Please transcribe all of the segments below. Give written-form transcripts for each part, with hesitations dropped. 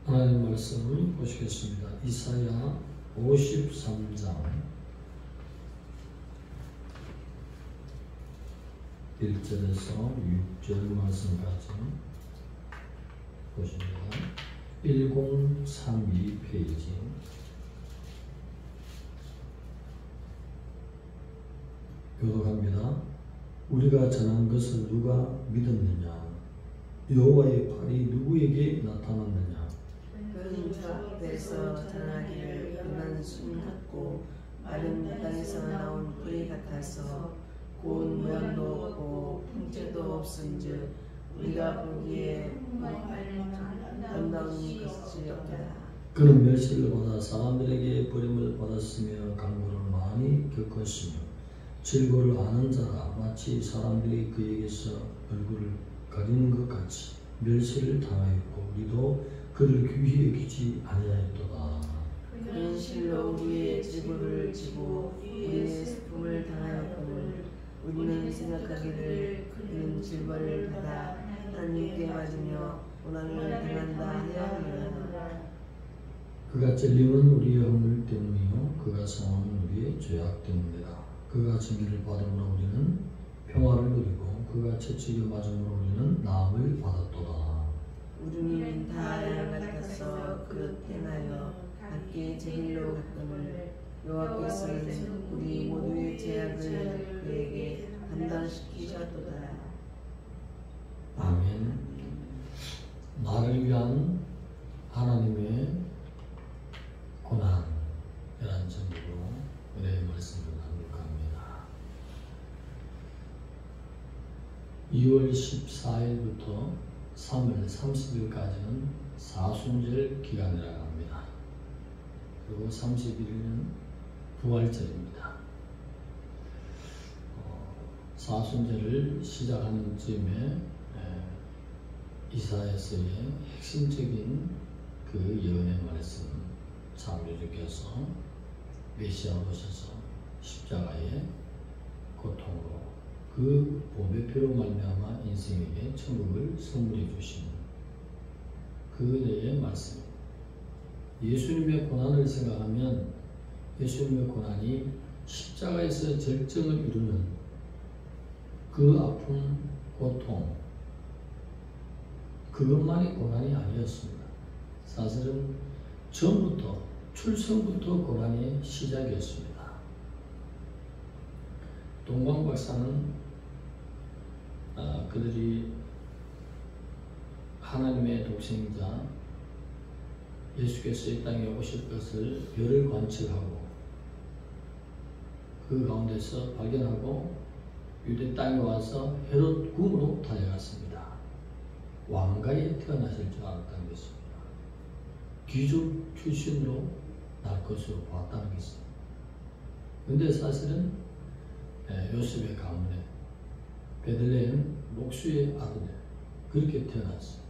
하나님 말씀을 보시겠습니다. 이사야 53장 1절에서 6절 말씀까지 보십니다. 1032 페이지. 교독합니다. 우리가 전한 것을 누가 믿었느냐? 여호와의 팔이 누구에게 나타났느냐? 그는 주 앞에서 전하기를 은한 숨 같고 마른 땅에서 나온 뿌리 같아서 고운 모양도 없고 품질도 없은즉 우리가 보기에 아름다운 것이 없다. 그는 멸시를 받아 사람들에게 버림을 받았으며 강물을 많이 겪었으며 질고를 아는 자가 마치 사람들이 그에게서 얼굴을 가리는 것 같이 멸시를 당하였고 우리도 그를 귀히 여기지 아니하였도다. 그는 실로 우리의 질고를 지고 우리의 슬픔을 당하였거늘 우리는 생각하기를 그는 질고를 받아 하나님께 맞으며 고난을 당한다 하였느니라. 그가 찔림은 우리의 허물 때문이요 그가 상함은 우리의 죄악 때문이라. 그가 징계를 받음으로 우리는 평화를 누리고 그가 채찍에 맞음으로 우리는 나음을 받았도다. 우리는 다 양 같아서 그릇 행하여 각기 제 길로 갔거늘 여호와께서는 우리 모두의 죄악을 그에게 감당시키셨도다. 아멘. 나를 위한 하나님의 고난이라는 제목으로 은혜의 말씀을 나눌까 합니다. 2월 14일부터 3월 30일까지는 사순절 기간이라고 합니다. 그리고 31일은 부활절입니다. 사순절을 시작하는 즈음에 이사야서의 핵심적인 그 예언의 말씀 창조주께서 메시아로 오셔서 십자가의 고통으로 그 보배 피로 말미암아 인생에게 천국을 선물해 주신 그 은혜의 말씀입니다. 예수님의 고난을 생각하면 예수님의 고난이 십자가에서 절정을 이루는 그 아픔, 고통 그것만이 고난이 아니었습니다. 사실은 처음부터 출생부터 고난의 시작이었습니다. 동방 박사는 그들이 하나님의 독생자 예수께서 이 땅에 오실 것을 별을 관측하고 그 가운데서 발견하고 유대 땅에 와서 헤롯 궁으로 달려갔습니다. 왕가에 태어나실 줄 알았다는 것입니다. 귀족 출신으로 날 것으로 보았다는 것입니다. 그런데 사실은 요셉의 가문에 베들레헴 목수의 아들에 그렇게 태어났어요.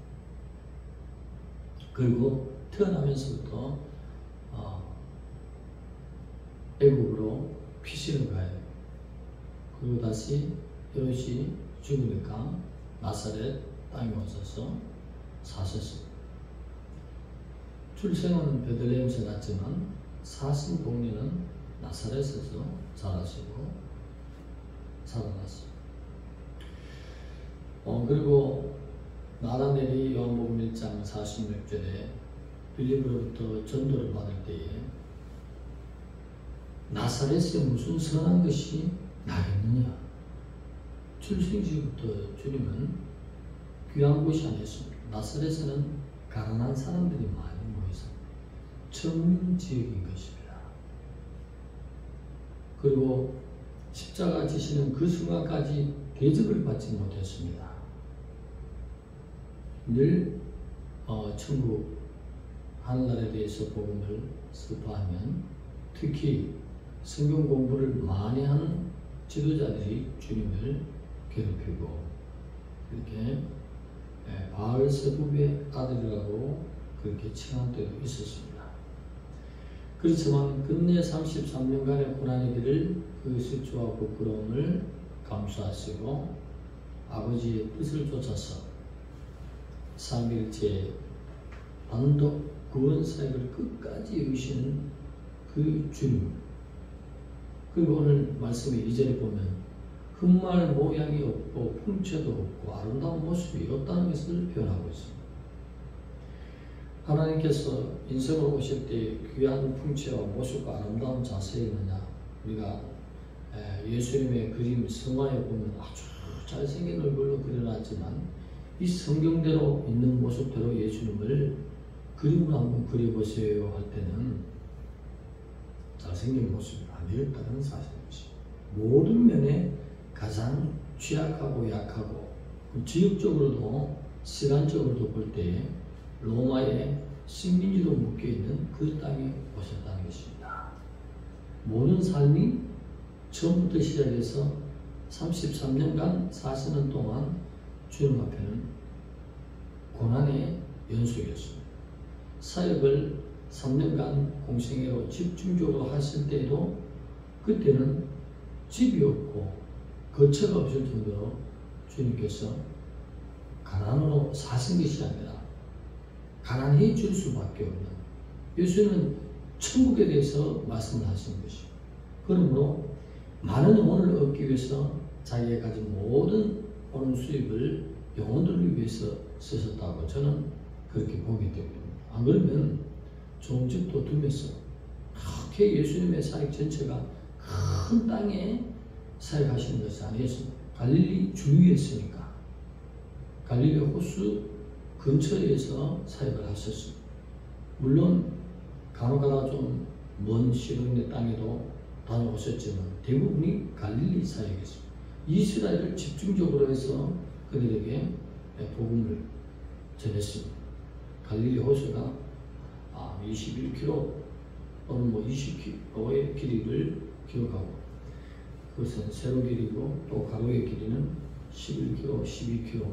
그리고 태어나면서부터 애국으로 피신을 가요. 그리고 다시 헤롯이 죽으니까 나사렛 땅에 오셔서 사셨습니다. 출생은 베들레헴에서 났지만 사신 동네는 나사렛에서 자라시고 살아났습니다. 그리고 나다넬이 요한복음 1장 46절에 빌립으로부터 전도를 받을 때에 나사렛에 무슨 선한 것이 나겠느냐? 출생시부터 주님은 귀한 곳이 아니었습니다. 나사렛에는 가난한 사람들이 많이 모여서 천민 지역인 것입니다. 그리고 십자가 지시는 그 순간까지 대접을 받지 못했습니다. 늘 천국 하늘나라에 대해서 복음을 선포하면 특히 성경 공부를 많이 하는 지도자들이 주님을 괴롭히고 이렇게 바알세부의 아들이라고 그렇게 칭한 때도 있었습니다. 그렇지만 근래 33년간의 고난의 길을 그 실추와 부끄러움을 감수하시고 아버지의 뜻을 쫓아서 삼일째 반도 구원 사역을 끝까지 이루시는 그 주님. 그리고 오늘 말씀의 2절에 보면 흠말 모양이 없고 풍채도 없고 아름다운 모습이 없다는 것을 표현하고 있습니다. 하나님께서 인생으로 오실 때 귀한 풍채와 모습과 아름다운 자세에 있느냐? 우리가 예수님의 그림 성화에 보면 아주 잘생긴 얼굴로 그려놨지만 이 성경대로 있는 모습대로 예수님을 그림으로 한번 그려보세요 할 때는 잘생긴 모습이 아니었다는 사실이지. 모든 면에 가장 취약하고 약하고 지역적으로도 시간적으로도 볼 때 로마의 식민지로 묶여있는 그 땅에 오셨다는 것입니다. 모든 삶이 처음부터 시작해서 33년간 사시는 동안 주님 앞에는 고난의 연속이었습니다. 사역을 3년간 공생애로 집중적으로 하실 때에도 그때는 집이 없고 거처가 없을 정도로 주님께서 가난으로 사신 것이 아니라 가난해 줄 수밖에 없는, 예수님은 천국에 대해서 말씀을 하시는 것이고, 그러므로 많은 영혼을 얻기 위해서 자기가 가진 모든 오는 수입을 영혼들을 위해서 쓰셨다고 저는 그렇게 보기 때문입니다. 안 그러면 좋은 집도 두면서 그렇게 예수님의 사역 전체가 큰 땅에 사역하시는 것이 아니었습니다. 갈릴리 주위였으니까 갈릴리 호수 근처에서 사역을 하셨습니다. 물론 간혹가다 좀 먼 시골의 땅에도 다녀오셨지만 대부분이 갈릴리 사역이었습니다. 이스라엘을 집중적으로 해서 그들에게 복음을 전했습니다. 갈릴리 호수가 21km 또는 20km의 길이를 기록하고, 그것은 세로 길이고 또 가로의 길이는 11km, 12km,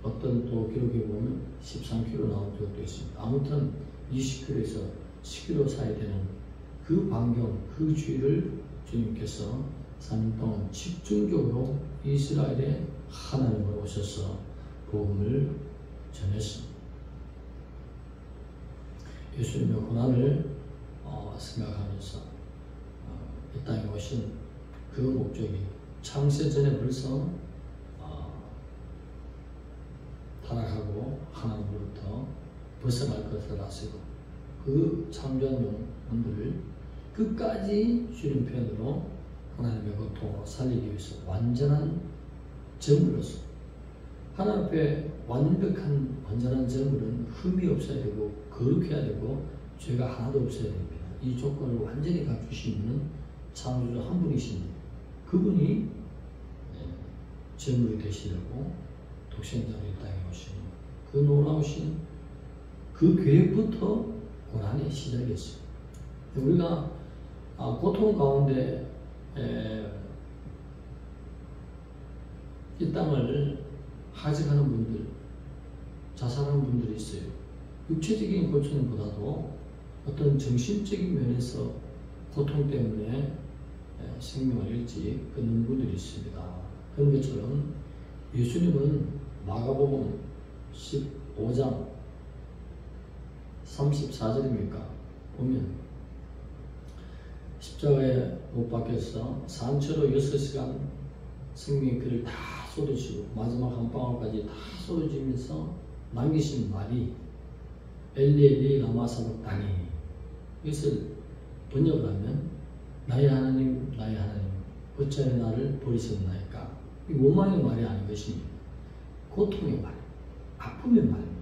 어떤 또 기록에 보면 13km 나온 적도 있습니다. 아무튼 20km에서 10km 사이 되는 그 반경, 그 주위를 주님께서 3년 동안 집중적으로 이스라엘의 하나님으로 오셔서 복음을 전했습니다. 예수님의 고난을 생각하면서 이 땅에 오신 그 목적이 창세 전에 벌써 타락하고 하나님으로부터 벗어날 것을 아시고 그 창조한 영혼들을 끝까지 주님 편으로 하나님의 고통으로 살리기 위해서 완전한 제물로서, 하나님 앞에 완전한 제물은 흠이 없어야 되고 거룩해야 되고 죄가 하나도 없어야 됩니다. 이 조건을 완전히 갖추신 분은 창조주 한 분이십니다. 그분이 제물이 되시려고 독생자로 이 땅에 오신 그 놀라우신 그 계획부터 고난의 시작이었습니다. 우리가 고통 가운데 이 땅을 하직하는 분들, 자살하는 분들이 있어요. 육체적인 고통보다도 어떤 정신적인 면에서 고통 때문에 생명을 일찍 끊는 분들이 있습니다. 그런 것처럼 예수님은 마가복음 15장 34절입니까? 보면 십자가에 못 박혀서 산채로 6시간 생명의 피를 다 쏟으시고 마지막 한 방울까지 다 쏟아지면서 남기신 말이 엘리 엘리 라마 사박다니, 이것을 번역을 하면 나의 하나님 나의 하나님 어찌하여 나를 버리셨나이까. 이 원망의 말이 아닌 것입니다. 고통의 말, 아픔의 말입니다.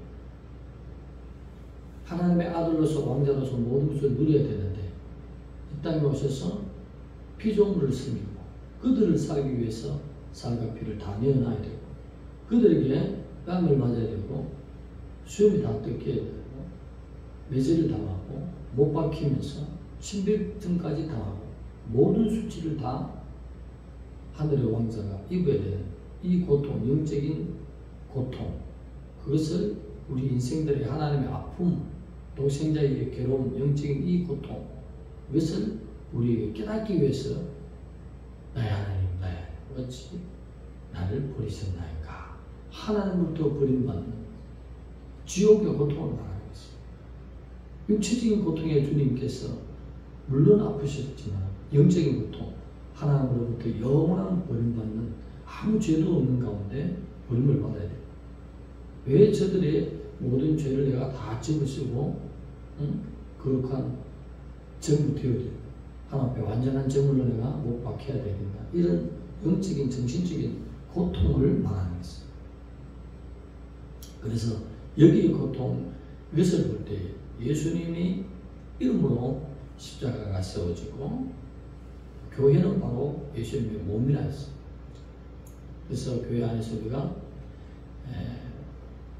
하나님의 아들로서 왕자로서 모든 것을 누려야 되는데 이 땅에 오셔서 피조물을 섬기고 그들을 살기 위해서 살과 피를 다 내어놔야 되고 그들에게 뺨을 맞아야 되고 수염이 다 뜯겨야 되고 매질을 당하고 못 박히면서 신백증까지 당하고 모든 수치를 다 하늘의 왕자가 입어야 되는 이 고통, 영적인 고통, 그것을 우리 인생들의 하나님의 아픔, 독생자의 괴로움, 영적인 이 고통, 이것을 우리에게 깨닫기 위해서 나의 하나님, 나의 하나님, 어찌 나를 버리셨나이까. 하나님으로부터 버림받는 지옥의 고통을 말하는 것입니다. 육체적인 고통에 주님께서 물론 아프셨지만 영적인 고통, 하나님으로부터 영원한 버림받는 아무 죄도 없는 가운데 버림을 받아야 돼요. 왜 저들의 모든 죄를 내가 다 집어쓰고 거룩한 정을 되어야 하나님 앞에 완전한 정물로 내가 못 박혀야 되겠다. 이런 영적인 정신적인 고통을 말하는 것입니다. 그래서 여기의 고통, 이것을 볼 때 예수님이 이름으로 십자가가 세워지고 교회는 바로 예수님의 몸이라 했습니다. 그래서 교회 안에서 우리가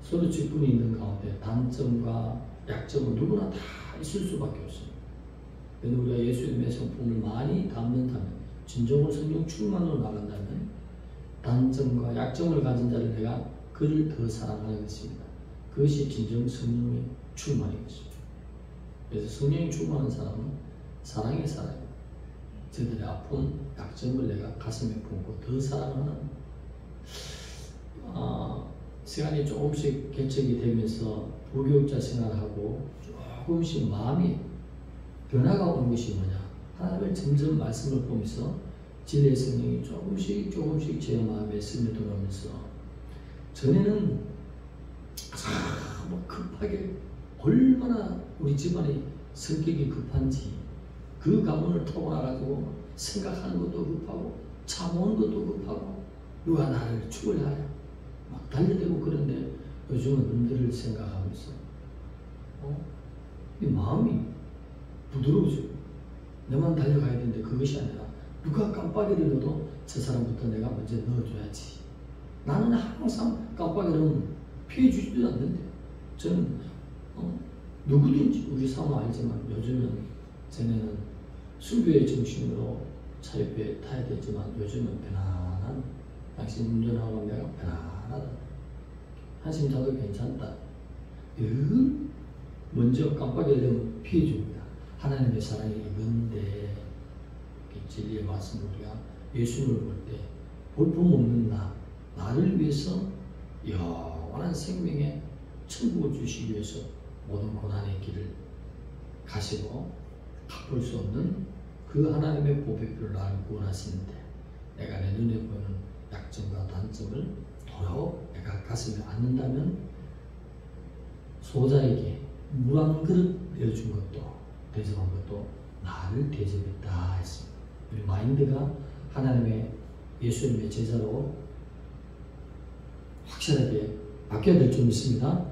서로 직분이 있는 가운데 단점과 약점은 누구나 다 있을 수밖에 없습니다. 그런데 우리가 예수님의 성품을 많이 담는다면, 진정으로 성령 충만으로 나간다면 단점과 약점을 가진 자를 내가 그를 더 사랑하는 것입니다. 그것이 진정 성령의 충만인 것입니다. 그래서 성령이 충만한 사람은 사랑의 사람입니다. 저들의 아픔, 약점을 내가 가슴에 품고 더 사랑하는, 시간이 조금씩 개척이 되면서 부교육자 생활하고 조금씩 마음이 변화가 오는 것이 뭐냐? 하나님을 점점 말씀을 보면서 진리의 성령이 조금씩 제 마음에 스며들어오면서, 전에는 급하게 얼마나 우리 집안의 성격이 급한지, 그 가문을 타고나가지고 생각하는 것도 급하고 차 모는 것도 급하고 누가 나를 죽을라 하야 막 달려대고. 그런데 요즘은 남들을 생각하면서 이 마음이 부드러워지고, 내만 달려가야 되는데 그것이 아니라 누가 깜빡이를 넣어도 저 사람부터 내가 먼저 넣어줘야지. 나는 항상 깜빡이를 피해 주지도 않는데, 저는 누구든지 우리 사모 알지만 요즘은, 전에는 순교의 정신으로 차 옆에 타야 되지만 요즘은 편안한, 당신 운전하고 내가 편안하다, 한심 타도 괜찮다, 먼저 깜빡이를 넣으면 피해 줍니다. 하나님의 사랑이 이건데, 진리의 말씀을 우리가 예수님을 볼 때 볼품없는 나를 위해서 영원한 생명의 천국을 주시기 위해서 모든 고난의 길을 가시고 갚을 수 없는 그 하나님의 보배의 피로 나를 구원하시는데, 내가 내 눈에 보이는 약점과 단점을 도로 내가 가슴에 안는다면 소자에게 물 한 그릇 내어준 것도, 대접한 것도 나를 대접했다 했습니다. 우리 마인드가 하나님의 예수님의 제자로 확실하게 바뀌어야 될 줄 믿습니다.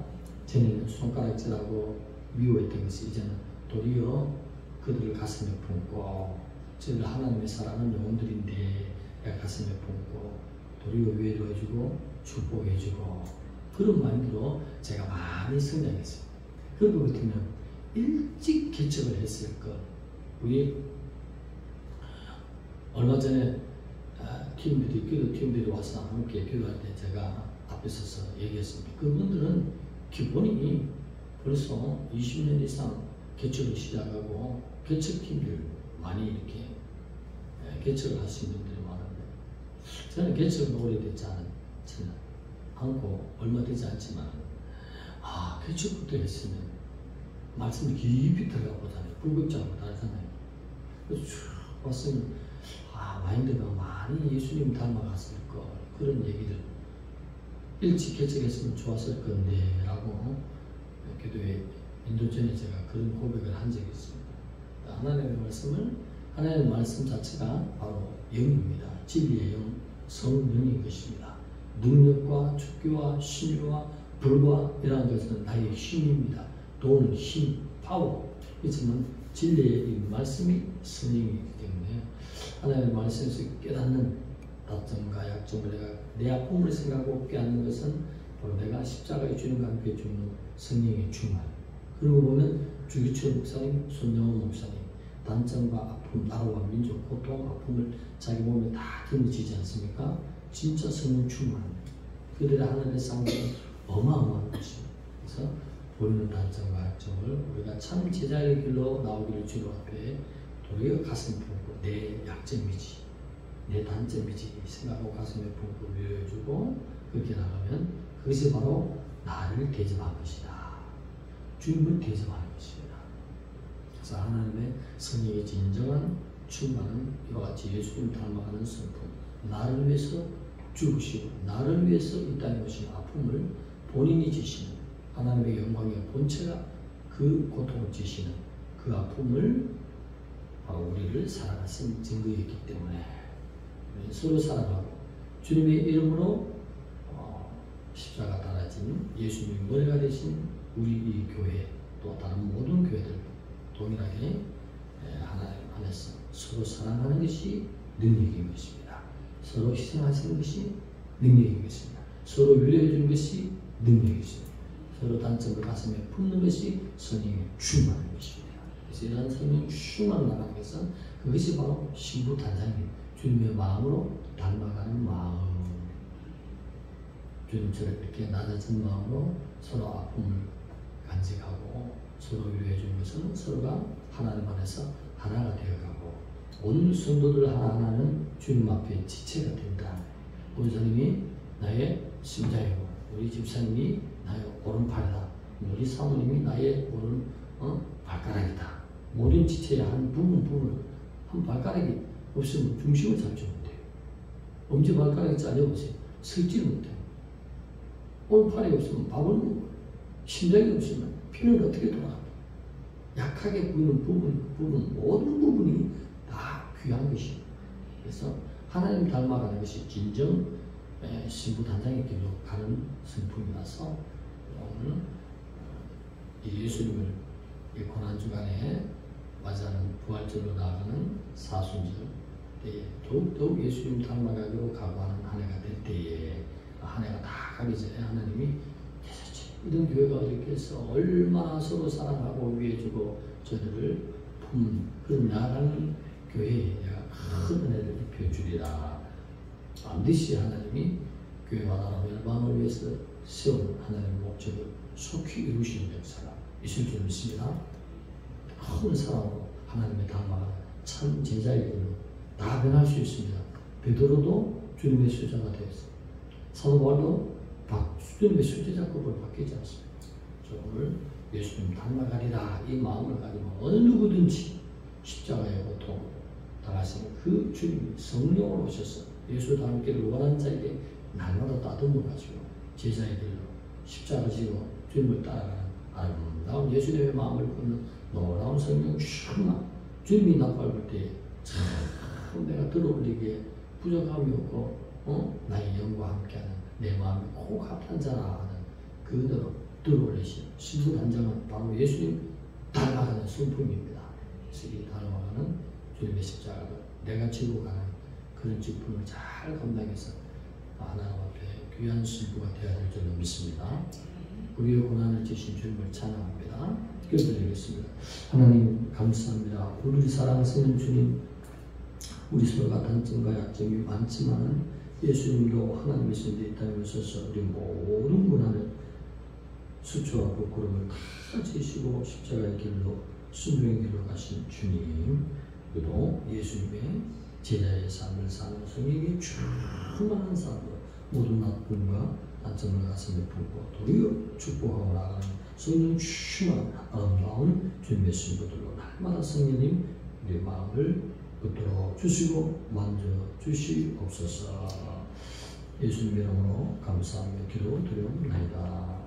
전에는 손가락질하고 미워했던 것이 이제는 도리어 그들을 가슴에 품고, 저들 하나님의 사랑은 영혼들인데 내가 가슴에 품고 도리어 위로해주고 축복해주고, 그런 마인드로 제가 많이 성장했어요. 그런 것 같으면 일찍 개척을 했을 것. 우리 얼마 전에 기도 팀들이 와서 함께 기도할 때 제가 앞에 서서 얘기했습니다. 그분들은 기본이 벌써 20년 이상 개척을 시작하고 개척팀들 많이 이렇게 개척을 하신 분들이 많은데, 저는 개척은 오래되지 않고 얼마 되지 않지만 개척부터 했으면 말씀이 깊이 들어가 보잖아요. 불극적으로 다르잖아요. 그래서 쭉 봤으면 마인드가 많이 예수님 닮아갔을 걸, 그런 얘기를 일찍 개척했으면 좋았을 건데 라고 기도의 인도 전에 제가 그런 고백을 한 적이 있습니다. 하나님의 말씀 자체가 바로 영입니다. 진리의 영, 성령인 것입니다. 능력과 축교와 신유와 불과이라는 것은 나의 힘입니다. 도는 힘, 파워. 그렇지만 진리의 이 말씀이 성령이기 때문에 하나님의 말씀에서 깨닫는 단점과 약점을 내가 내 아픔을 생각하고 깨닫는 것은 바로 내가 십자가에 주님과 함께 죽는 성령의 충만. 그리고 보면 주기철 목사님, 손영원 목사님, 단점과 아픔, 나라와 민족, 고통, 아픔을 자기 몸에 다 짊어지지 않습니까? 진짜 성령 충만합니다. 그들의 하나님의 쌍방은 어마어마한 것입니다. 그래서 보이는 단점과 약점을 우리가 참 제자의 길로 나오기를 주님 앞에 도리어 가슴 품고 내 약점이지, 내 단점이지 생각하고 가슴에 품고 위로해주고, 그렇게 나가면 그것이 바로 나를 대접한 것이다. 주님을 대접하는 것입니다. 그래서 하나님의 성령의 진정한 충만은 이와 같이 예수님 닮아가는 성품, 나를 위해서 죽으시고 나를 위해서 이 땅에 오신 아픔을 본인이 지시는 하나님의 영광의 본체가 그 고통을 지시는 그 아픔을 바로 우리를 사랑하신 증거였기 때문에 서로 사랑하고 주님의 이름으로 십자가 달아진 예수님의 머리가 되신 우리 이 교회 또 다른 모든 교회들 동일하게 하나님 안에서 서로 사랑하는 것이 능력인 것입니다. 서로 희생하시는 것이 능력인 것입니다. 서로 위로해 주는 것이 능력이십니다. 서로 단점을 가슴에 품는 것이 성령의 충만한 것입니다. 그래서 이러한 성령 충만을 나가는 것은 그것이 바로 신부 단장님 주님의 마음으로 닮아가는 마음. 주님처럼 이렇게 낮아진 마음으로 서로 아픔을 간직하고 서로 위로해 주는 것은 서로가 하나님 안에서 하나가 되어가고 온 성도들 하나하나는 주님 앞에 지체가 된다. 원사님이 나의 심장이고 우리 집사님이 나의 오른팔이다. 우리 사모님이 나의 오른 발가락이다. 모든 지체의 한 부분을 한 발가락이 없으면 중심을 잡지 못해요. 엄지발가락이 잘려보세요. 서지를 못해요. 오른팔이 없으면 밥을 먹는 거예요. 심장이 없으면 피는 어떻게 돌아갑니까? 약하게 보이는 부분, 모든 부분이 다 귀한 것입니다. 그래서 하나님 닮아가는 것이 진정 신부 단장의 길로 가는 성품이라서 오늘 예수님을 이 고난주간에 맞이하는 부활절로 나아가는 사순절 때에 더욱더욱 예수님 닮아가기로 각오하는 한 해가 될 때에 한 해가 다 가기 전에 하나님이 이런 교회가 이렇게 해서 얼마나 서로 사랑하고 위해주고 저들을 품는 그런 나아가는 교회에 내가 큰 은혜를 입혀주리라. 반드시 하나님이 교회와 나라 멸망을 위해서 세운 하나님의 목적을 속히 이루시는 역사가 있을 줄 믿습니다. 큰 사랑으로 하나님의 닮아가는 참 제자의 길로 다 변할 수 있습니다. 베드로도 주님의 수제자가 되었습니다. 사도 바울도 주님의 수제자급으로 바뀌지 않습니다. 오늘 예수님 닮아가리라 이 마음을 가지고 어느 누구든지 십자가의 고통 당하시는 그 주님이 성령으로 오셔서 예수 닮기를 원하는 자에게 날마다 따듬어 가지고 제자의 길로 십자가 지고 주님을 따라가는 아름다운 예수님의 마음을 걷는 놀라운 성령 충만 주님이 나팔 때 참 내가 들어올리기에 부족함이 없고 나의 영과 함께하는 내 마음이 꼭 합한 자라 하는 그대로 들어올리신 신부 단장은 바로 예수님 닮아가는 성품입니다. 이 닮아가는 주님의 십자가를 내가 지고 가는 그런 직분을 잘 감당해서 하나님 앞에 귀한 신부가 되어야 될 줄로 믿습니다. 우리의 고난을 지신 주님을 찬양합니다. 기도드리겠습니다. 하나님 감사합니다. 우리 사랑하시는 주님, 우리 서로가 단점과 약점이 많지만 예수님도 하나님의 손에 이 땅에 오셔서 우리 모든 고난을 수치와 부끄러움을 다 지시고 십자가의 길로 순종의 길로 가신 주님, 그도 예수님의 제자의 삶을 사는 성령의 충만한 삶으로 모든 나쁨과 단점을 가슴에 품고 도리어 축복하고 나가는 성령 충만한 아름다운 주님의 신부들로 날마다 성령님 우리의 마음을 붙들어 주시고 만져 주시옵소서. 예수님 이름으로 감사하며 기도 드리옵나이다.